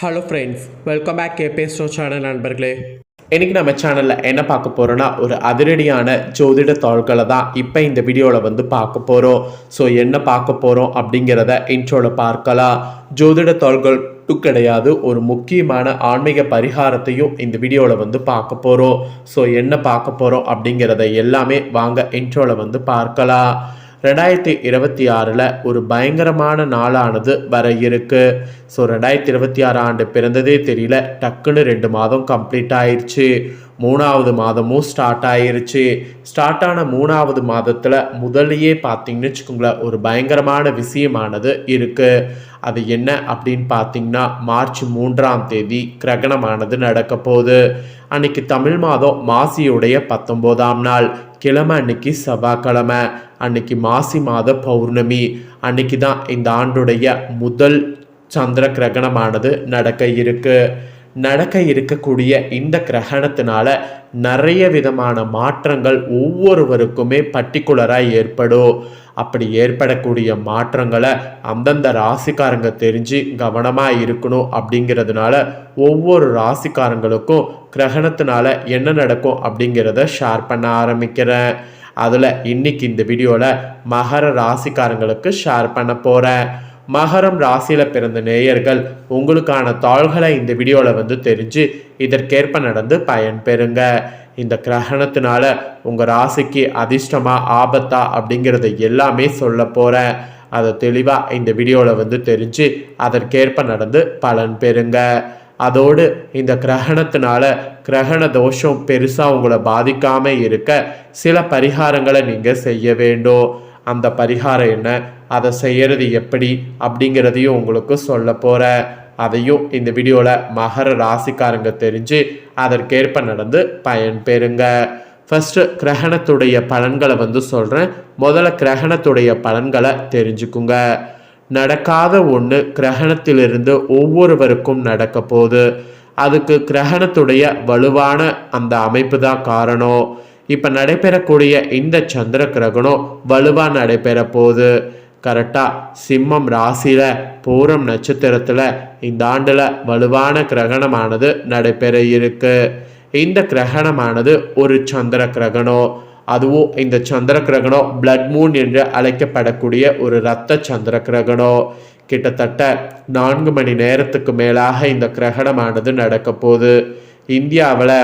Hello friends, welcome back கேபே ஸ்டோ channel நண்பர்களே. இன்றைக்கி நம்ம சேனலில் என்ன பார்க்க போகிறோன்னா, ஒரு அதிரடியான ஜோதிட தாள்களை தான் இப்போ இந்த வீடியோவில் பார்க்க போகிறோம். ஸோ என்ன பார்க்க போகிறோம் அப்படிங்கிறத இன்ட்ரோவில் பார்க்கலாம். ஜோதிட தாள்கள் கிடையாது, ஒரு முக்கியமான ஆன்மீக பரிகாரத்தையும் இந்த வீடியோவில் பார்க்க போகிறோம். ஸோ என்ன பார்க்க போகிறோம் அப்படிங்கிறத எல்லாமே வாங்க இன்ட்ரோவில் பார்க்கலாம். 2026 ஒரு பயங்கரமான நாளானது வர இருக்கு. ஸோ 2026 ஆண்டு பிறந்ததே தெரியல, டக்குன்னு 2 மாதம் கம்ப்ளீட் ஆயிடுச்சு. 3வது மாதமும் ஸ்டார்ட் ஆயிருச்சு. ஸ்டார்ட் ஆன 3வது மாதத்தில் முதல்லையே பார்த்தீங்கன்னு வச்சுக்கோங்களேன், ஒரு பயங்கரமான விஷயமானது இருக்குது. அது என்ன அப்படின்னு பார்த்தீங்கன்னா, மார்ச் 3ஆம் தேதி கிரகணமானது நடக்க போகுது. அன்னைக்கு தமிழ் மாதம் மாசியுடைய 19ஆம் நாள் கிழமை, அன்னைக்கு செவ்வாய்க்கிழமை, அன்னைக்கு மாசி மாத பௌர்ணமி. அன்னைக்கு தான் இந்த ஆண்டுடைய முதல் சந்திர கிரகணமானது நடக்க இருக்கக்கூடிய இந்த கிரகணத்தினால நிறைய விதமான மாற்றங்கள் ஒவ்வொருவருக்குமே பர்டிகுலராக ஏற்படும். அப்படி ஏற்படக்கூடிய மாற்றங்களை அந்தந்த ராசிக்காரங்க தெரிஞ்சு கவனமாக இருக்கணும். அப்படிங்கிறதுனால ஒவ்வொரு ராசிக்காரங்களுக்கும் கிரகணத்தினால என்ன நடக்கும் அப்படிங்கிறத ஷேர் பண்ண ஆரம்பிக்கிறேன். அதில் இன்னைக்கு இந்த வீடியோவில் மகர ராசிக்காரங்களுக்கு ஷேர் பண்ண போகிறேன். மகரம் ராசியில் பிறந்த நேயர்கள் உங்களுக்கான தாள்களை இந்த வீடியோவில் தெரிஞ்சு இதற்கேற்ப நடந்து பயன் பெறுங்க. இந்த கிரகணத்தினால உங்கள் ராசிக்கு அதிர்ஷ்டமா ஆபத்தா அப்படிங்கிறத எல்லாமே சொல்ல போகிறேன். அதை தெளிவாக இந்த வீடியோவில் தெரிஞ்சு அதற்கேற்ப நடந்து பலன் பெறுங்க. அதோடு இந்த கிரகணத்தினால கிரகண தோஷம் பெருசாக உங்களை பாதிக்காமல் இருக்க சில பரிகாரங்களை நீங்கள் செய்ய வேண்டும். அந்த பரிகாரம் என்ன, அதை செய்யறது எப்படி அப்படிங்கிறதையும் உங்களுக்கு சொல்ல போகிறேன். அதையும் இந்த வீடியோவில் மகர ராசிக்காரங்க தெரிஞ்சு அதற்கேற்ப நடந்து பயன் பெறுங்க. ஃபஸ்ட்டு கிரகணத்துடைய பலன்களை சொல்கிறேன். முதல்ல கிரகணத்துடைய பலன்களை தெரிஞ்சுக்குங்க. நடக்காத ஒன்று கிரகணத்திலிருந்து ஒவ்வொருவருக்கும் நடக்க போகுது. அதுக்கு கிரகணத்துடைய வலுவான அந்த அமைப்பு தான் காரணம். இப்போ நடைபெறக்கூடிய இந்த சந்திர கிரகணம் வலுவாக நடைபெற போகுது. கரெக்டாக சிம்மம் ராசியில் பூரம் நட்சத்திரத்தில் இந்த ஆண்டில் வலுவான கிரகணமானது நடைபெற இருக்கு. இந்த கிரகணமானது ஒரு சந்திர கிரகணம். அதுவும் இந்த சந்திர கிரகணம் பிளட் மூன் என்று அழைக்கப்படக்கூடிய ஒரு இரத்த சந்திர கிரகணம். கிட்டத்தட்ட 4 மணி நேரத்துக்கு மேலாக இந்த கிரகணமானது நடக்க போகுது. இந்தியாவில்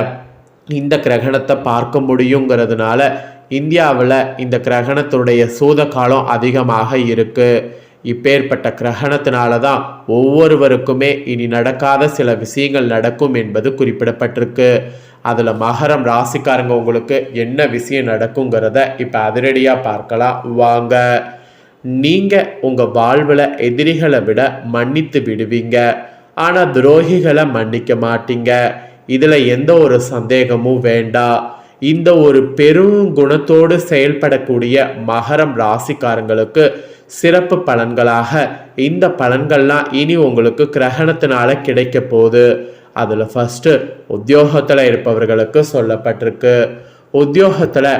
இந்த கிரகணத்தை பார்க்க முடியுங்கிறதுனால இந்தியாவில் இந்த கிரகணத்துடைய சூத காலம் அதிகமாக இருக்குது. இப்பேற்பட்ட கிரகணத்தினால தான் ஒவ்வொருவருக்குமே இனி நடக்காத சில விஷயங்கள் நடக்கும் என்பது குறிப்பிடப்பட்டிருக்கு. அதில் மகரம் ராசிக்காரங்க உங்களுக்கு என்ன விஷயம் நடக்குங்கிறத இப்போ அதிரடியாக பார்க்கலாம் வாங்க. நீங்கள் உங்கள் வாழ்வில் எதிரிகளை விட மன்னித்து விடுவீங்க, ஆனால் துரோகிகளை மன்னிக்க மாட்டீங்க. இதில் எந்த ஒரு சந்தேகமும் வேண்டாம். இந்த ஒரு பெரும் குணத்தோடு செயல்படக்கூடிய மகரம் ராசிக்காரங்களுக்கு சிறப்பு பலன்களாக இந்த பலன்கள்லாம் இனி உங்களுக்கு கிரகணத்தினால கிடைக்க போகுது. அதில் ஃபஸ்ட்டு உத்தியோகத்தில் இருப்பவர்களுக்கு சொல்லப்பட்டிருக்கு. உத்தியோகத்தில்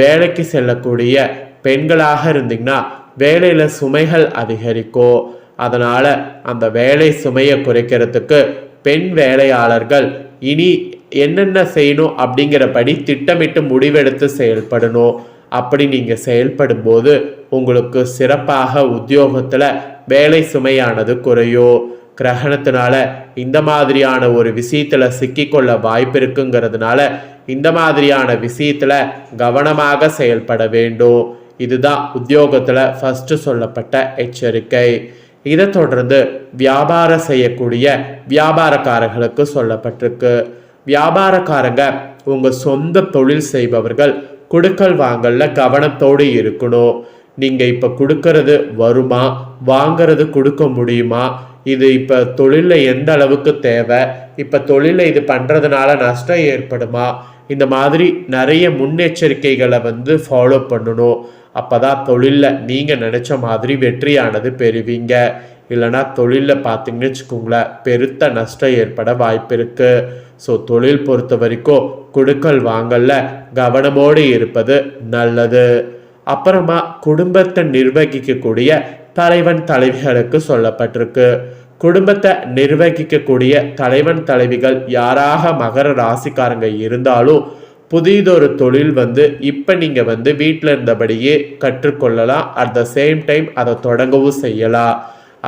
வேலைக்கு செல்லக்கூடிய பெண்களாக இருந்தீங்கன்னா வேலையில் சுமைகள் அதிகரிக்கும். அதனால் அந்த வேலை சுமையை குறைக்கிறதுக்கு பெண் வேலையாளர்கள் இனி என்னென்ன செய்யணும் அப்படிங்கிறபடி திட்டமிட்டு முடிவெடுத்து செயல்படணும். அப்படி நீங்கள் செயல்படும் போது உங்களுக்கு சிறப்பாக உத்தியோகத்தில் வேலை சுமையானது குறையும். கிரகணத்தினால இந்த மாதிரியான ஒரு விஷயத்தில் சிக்கிக்கொள்ள வாய்ப்பு இருக்குங்கிறதுனால இந்த மாதிரியான விஷயத்தில் கவனமாக செயல்பட வேண்டும். இதுதான் உத்தியோகத்தில் ஃபஸ்ட்டு சொல்லப்பட்ட எச்சரிக்கை. இதை தொடர்ந்து வியாபாரம் செய்யக்கூடிய வியாபாரக்காரர்களுக்கு சொல்லப்பட்டிருக்கு. வியாபாரக்காரங்க உங்கள் சொந்த தொழில் செய்பவர்கள் கொடுக்கல் வாங்கல கவனத்தோடு இருக்கணும். நீங்கள் இப்போ கொடுக்கறது வருமா, வாங்கிறது கொடுக்க முடியுமா, இது இப்போ தொழிலில் எந்த அளவுக்கு தேவை, இப்போ தொழிலில் இது பண்ணுறதுனால நஷ்டம் ஏற்படுமா, இந்த மாதிரி நிறைய முன்னெச்சரிக்கைகளை ஃபாலோ பண்ணணும். அப்போ தான் தொழிலில் நீங்கள் நினச்ச மாதிரி வெற்றியானது பெறுவீங்க. இல்லைனா தொழிலில் பார்த்தீங்கன்னு வச்சுக்கோங்களேன், பெருத்த நஷ்டம் ஏற்பட வாய்ப்பு இருக்குது. ஸோ தொழில் பொறுத்த வரைக்கும் கொடுக்கல் வாங்கல கவனமோடு இருப்பது நல்லது. அப்புறமா குடும்பத்தை நிர்வகிக்கக்கூடிய தலைவன் தலைவிகளுக்கு சொல்லப்பட்டிருக்கு. குடும்பத்தை நிர்வகிக்கக்கூடிய தலைவன் தலைவிகள் யாராக மகர ராசிக்காரங்க இருந்தாலும் புதியதொரு தொழில் இப்போ நீங்கள் வீட்டில் இருந்தபடியே கற்றுக்கொள்ளலாம். அட் த சேம் டைம் அதை தொடங்கவும் செய்யலாம்.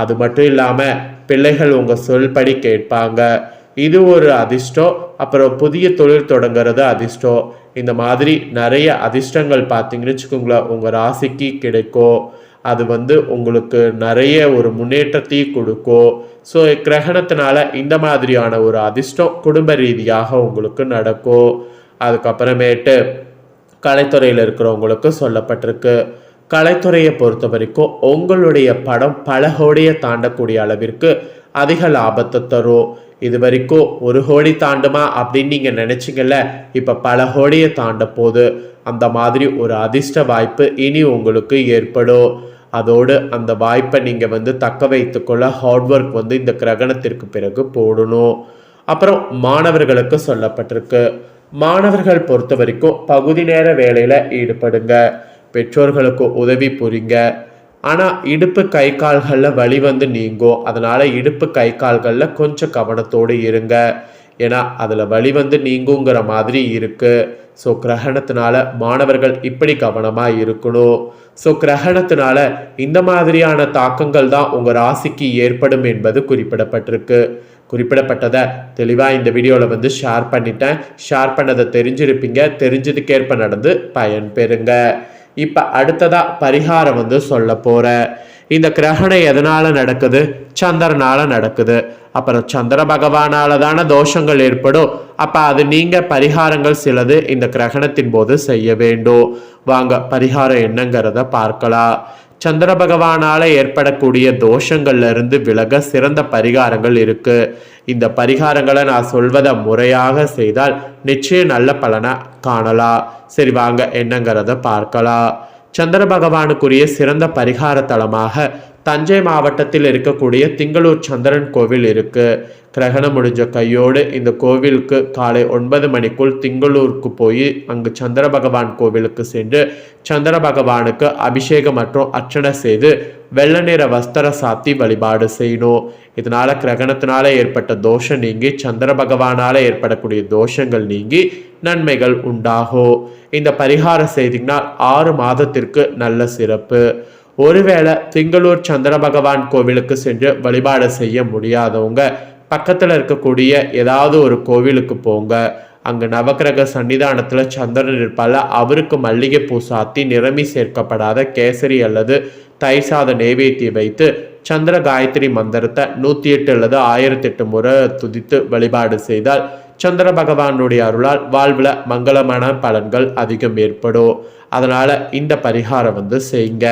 அது மட்டும் இல்லாமல் பிள்ளைகள் உங்கள் சொல்படி கேட்பாங்க. இது ஒரு அதிர்ஷ்டம். அப்புறம் புதிய தொழில் தொடங்குறது அதிர்ஷ்டம். இந்த மாதிரி நிறைய அதிர்ஷ்டங்கள் பார்த்தீங்கன்னு வச்சுக்கோங்களேன் உங்கள் ராசிக்கு கிடைக்கும். அது உங்களுக்கு நிறைய ஒரு முன்னேற்றத்தையும் கொடுக்கும். ஸோ கிரகணத்தினால இந்த மாதிரியான ஒரு அதிர்ஷ்டம் குடும்ப ரீதியாக உங்களுக்கு நடக்கும். அதுக்கப்புறமேட்டு கலைத்துறையில் இருக்கிறவங்களுக்கு சொல்லப்பட்டிருக்கு. கலைத்துறையை பொறுத்த வரைக்கும் உங்களுடைய படம் பல கோடியை தாண்டக்கூடிய அளவிற்கு அதிக லாபத்தை தரும். இது வரைக்கும் 1 கோடி தாண்டுமா அப்படின்னு நீங்கள் நினச்சிங்கல்ல, இப்போ பல கோடியை தாண்ட போது அந்த மாதிரி ஒரு அதிர்ஷ்ட வாய்ப்பு இனி உங்களுக்கு ஏற்படும். அதோடு அந்த வாய்ப்பை நீங்கள் தக்க வைத்துக்கொள்ள ஹார்ட் ஒர்க் இந்த கிரகணத்திற்கு பிறகு போடணும். அப்புறம் மாணவர்களுக்கு சொல்லப்பட்டிருக்கு. மாணவர்கள் பொறுத்த வரைக்கும் பகுதி நேர வேலையில் ஈடுபடுங்க. பெற்றோர்களுக்கு உதவி புரிங்க. ஆனால் இடுப்பு கை கால்களில் வலி நீங்கும். அதனால் இடுப்பு கை கால்களில் கொஞ்சம் கவனத்தோடு இருங்க. ஏன்னா அதில் வலி நீங்குங்கிற மாதிரி இருக்குது. ஸோ கிரகணத்தினால மாணவர்கள் இப்படி கவனமாக இருக்கணும். ஸோ கிரகணத்தினால இந்த மாதிரியான தாக்கங்கள் தான் உங்கள் ராசிக்கு ஏற்படும் என்பது குறிப்பிடப்பட்டதை தெளிவாக இந்த வீடியோவில் ஷேர் பண்ணிட்டேன். ஷேர் பண்ணதை தெரிஞ்சிருப்பீங்க. தெரிஞ்சதுக்கேற்ப நடந்து பயன் பெறுங்க. இப்போ அடுத்ததாக பரிகாரம் சொல்ல போகிறேன். இந்த கிரகணம் எதனால் நடக்குது? சந்திரனால் நடக்குது. அப்புறம் சந்திர பகவானால தானே தோஷங்கள் ஏற்படும். அப்போ அது நீங்கள் பரிகாரங்கள் சிலது இந்த கிரகணத்தின் போது செய்ய வேண்டும். வாங்க பரிகாரம் என்னங்கிறத பார்க்கலாம். சந்திர பகவானால் ஏற்படக்கூடிய தோஷங்கள்ல இருந்து விலக சிறந்த பரிகாரங்கள் இருக்கு. இந்த பரிகாரங்களை நான் சொல்வதை முறையாக செய்தால் நிச்சயம் நல்ல பலனை காணலாம். சரி வாங்க என்னங்கிறத பார்க்கலாம். சந்திர பகவானுக்குரிய சிறந்த பரிகார தலமாக தஞ்சை மாவட்டத்தில் இருக்கக்கூடிய திங்களூர் சந்திரன் கோவில் இருக்கு. கிரகணம் முடிஞ்ச கையோடு இந்த கோவிலுக்கு காலை 9 மணிக்குள் திங்களூருக்கு போய் அங்கு சந்திர பகவான் கோவிலுக்கு சென்று சந்திர பகவானுக்கு அபிஷேகம் மற்றும் அர்ச்சனை செய்து வெள்ளை நிற வஸ்திர சாத்தி வழிபாடு செய்யணும். இதனால கிரகணத்தினால ஏற்பட்ட தோஷம் நீங்கி சந்திர பகவானால ஏற்படக்கூடிய தோஷங்கள் நீங்கி நன்மைகள் உண்டாகும். இந்த பரிகாரம் செய்தீங்கன்னா 6 மாதத்திற்கு நல்ல சிறப்பு. ஒருவேளை திங்களூர் சந்திர பகவான் கோவிலுக்கு சென்று வழிபாடு செய்ய முடியாதவங்க பக்கத்தில் இருக்கக்கூடிய ஏதாவது ஒரு கோவிலுக்கு போங்க. அங்கே நவக்கிரக சன்னிதானத்தில் சந்திரன் இருப்பால அவருக்கு மல்லிகை பூ சாத்தி நிறமி சேர்க்கப்படாத கேசரி அல்லது தயிர் சாத நைவேத்தியம் வைத்து சந்திர காயத்ரி மந்திரத்தை 108 அல்லது 1008 முறை துதித்து வழிபாடு செய்தால் சந்திர பகவானுடைய அருளால் வாழ்வில் மங்களமான பலன்கள் அதிகம் ஏற்படும். அதனால் இந்த பரிகாரம் செய்யுங்க.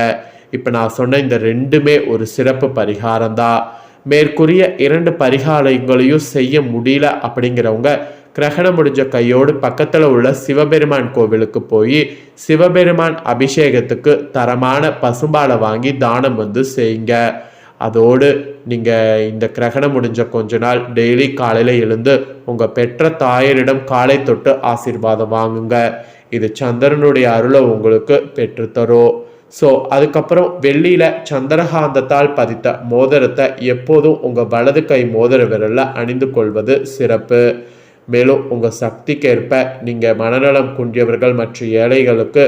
இப்போ நான் சொன்ன இந்த 2மே ஒரு சிறப்பு பரிகாரம் தான். மேற்கூறிய 2 பரிகாரங்களையும் செய்ய முடியல அப்படிங்கிறவங்க கிரகணம் முடிஞ்ச கையோடு பக்கத்தில் உள்ள சிவபெருமான் கோவிலுக்கு போய் சிவபெருமான் அபிஷேகத்துக்கு தரமான பசும்பாலை வாங்கி தானம் செய்யுங்க. அதோடு நீங்கள் இந்த கிரகணம் முடிஞ்ச கொஞ்ச நாள் டெய்லி காலையில் எழுந்து உங்கள் பெற்ற தாயரிடம் காலை தொட்டு ஆசீர்வாதம் வாங்குங்க. இது சந்திரனுடைய அருளை உங்களுக்கு பெற்றுத்தரும். ஸோ அதுக்கப்புறம் வெள்ளியில் சந்திரகாந்தத்தால் பதித்த மோதிரத்தை எப்போதும் உங்கள் வலது கை மோதிர விரலில் அணிந்து கொள்வது சிறப்பு. மேலும் உங்கள் சக்திக்கேற்ப நீங்கள் மனநலம் குன்றியவர்கள் மற்றும் ஏழைகளுக்கு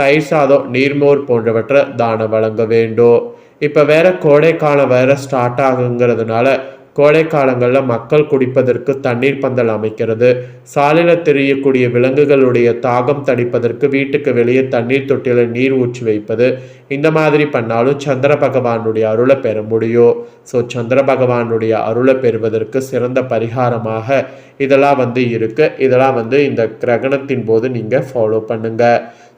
தயிர் சாதம் நீர்மோர் போன்றவற்றை தானம் வழங்க வேண்டும். இப்போ வேற கோடைக்காலம் வேற ஸ்டார்ட் ஆகுங்கிறதுனால கோடை காலங்களில் மக்கள் குடிப்பதற்கு தண்ணீர் பந்தல் அமைக்கிறது, சாலையில் தெரியக்கூடிய விலங்குகளுடைய தாகம் தணிப்பதற்கு வீட்டுக்கு வெளியே தண்ணீர் தொட்டியில் நீர் ஊற்றி வைப்பது, இந்த மாதிரி பண்ணாலும் சந்திர பகவானுடைய அருளை பெற முடியும். ஸோ சந்திர பகவானுடைய அருளை பெறுவதற்கு சிறந்த பரிகாரமாக இதெல்லாம் இருக்கு. இதெல்லாம் இந்த கிரகணத்தின் போது நீங்கள் ஃபாலோ பண்ணுங்க.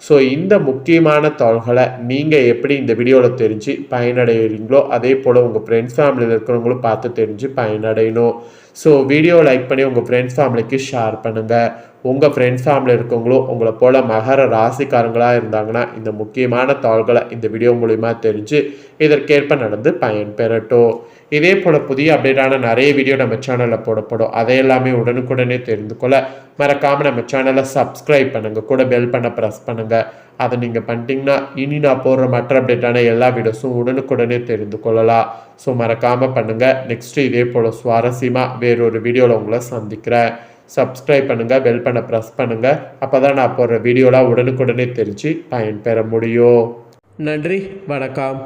ஸோ இந்த முக்கியமான தகவல்களை நீங்கள் எப்படி இந்த வீடியோவில் தெரிஞ்சு பயனடைகிறீங்களோ அதே போல் உங்கள் ஃப்ரெண்ட்ஸ் ஃபேமிலியில் இருக்கிறவங்களும் பார்த்து தெரிஞ்சு பயனடையணும். ஸோ வீடியோ லைக் பண்ணி உங்கள் ஃப்ரெண்ட்ஸ் ஃபேமிலிக்கு ஷேர் பண்ணுங்கள். உங்கள் ஃப்ரெண்ட்ஸ் ஃபேமிலியில் இருக்கவங்களும் உங்களை போல் மகர ராசிக்காரங்களாக இருந்தாங்கன்னா இந்த முக்கியமான தகவல்களை இந்த வீடியோ மூலிமா தெரிஞ்சு இதற்கேற்ப நடந்து பயன் பெறட்டும். இதே போல் புதிய அப்டேட்டான நிறைய வீடியோ நம்ம சேனலில் போடப்படும். அதையெல்லாமே உடனுக்குடனே தெரிந்து கொள்ள மறக்காமல் நம்ம சேனலை சப்ஸ்கிரைப் பண்ணுங்கள், கூட பெல் பண்ண ப்ரெஸ் பண்ணுங்கள். அதை நீங்கள் பண்ணிட்டீங்கன்னா இனி நான் போடுற மற்ற அப்டேட்டான எல்லா வீடியோஸும் உடனுக்குடனே தெரிந்து கொள்ளலாம். ஸோ மறக்காமல் பண்ணுங்கள். நெக்ஸ்ட்டு இதே போல் சுவாரஸ்யமாக வேறொரு வீடியோவில் உங்களை சந்திக்கிறேன். சப்ஸ்கிரைப் பண்ணுங்கள், பெல் பண்ண ப்ரெஸ் பண்ணுங்கள். அப்போ தான் நான் போடுற வீடியோலாம் உடனுக்குடனே தெரிஞ்சு பயன்பெற முடியும். நன்றி, வணக்கம்.